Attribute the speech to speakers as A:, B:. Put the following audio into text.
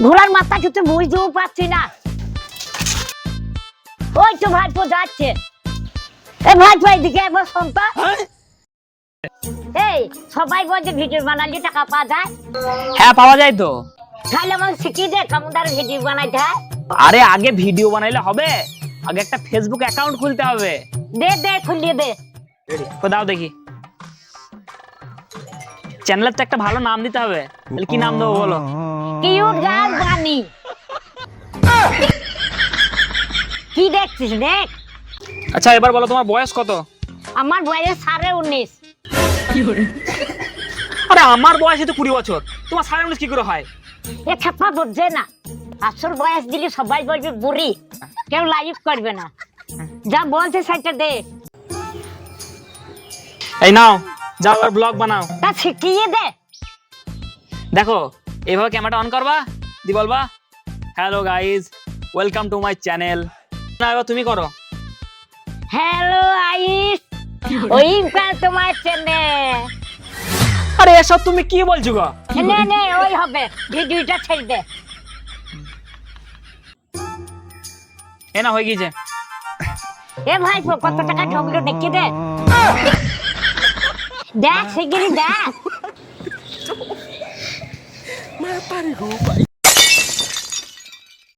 A: ঘোড়ার মাথা কিছু বুঝতেও পারছি না। ওই তো ভাইপো যাচ্ছে। এ ভাইপো এদিকে একবার শোন তো। এই সবাই বলছে ভিডিও বানালে টাকা পাওয়া যায়।
B: হ্যাঁ পাওয়া যায় তো।
A: তাহলে আমাকে শিখিয়ে দে কেমন ধরে ভিডিও বানাইতে হয়।
B: আরে আগে ভিডিও বানাইলে হবে, আগে একটা ফেসবুক অ্যাকাউন্ট খুলতে হবে।
A: দে দে খুলিয়ে দে।
B: তো দাও দেখি। চ্যানেলের তো একটা ভালো নাম দিতে হবে, তাহলে কি নাম দেবো বলো?
A: কিউট গান বানি। কি দেখছিস দেখ।
B: আচ্ছা এবার বলো তোমার বয়স কত?
A: আমার বয়স 19.5।
B: আরে আমার বয়স তো 20 বছর, তোমার 19.5 কি করে হয়?
A: এ ছাপা বুঝছে না, আসল বয়স দিলে সবাই বলবে বুড়ি, কেউ লাইভ করবে না। যা বলছে সেটা দে।
B: এই নাও, যাও আর ব্লগ বানাও।
A: তা শিখিয়ে দে।
B: দেখো এইভাবে ক্যামেরাটা অন করবা, দি বলবা hello guys welcome to my channel. না এবার তুমি করো।
A: হ্যালো আইস, ওই তোমার চ্যানেল।
B: আরে এসব তুমি কি বলছো গো?
A: নে নে ওই হবে, ভিডিওটা ছেড়ে দে।
B: এ না হয়ে গিয়েছে।
A: এ ভাই কত টাকা ঢোকলো দেখি দে। দেখ শিগগিরই দেখ।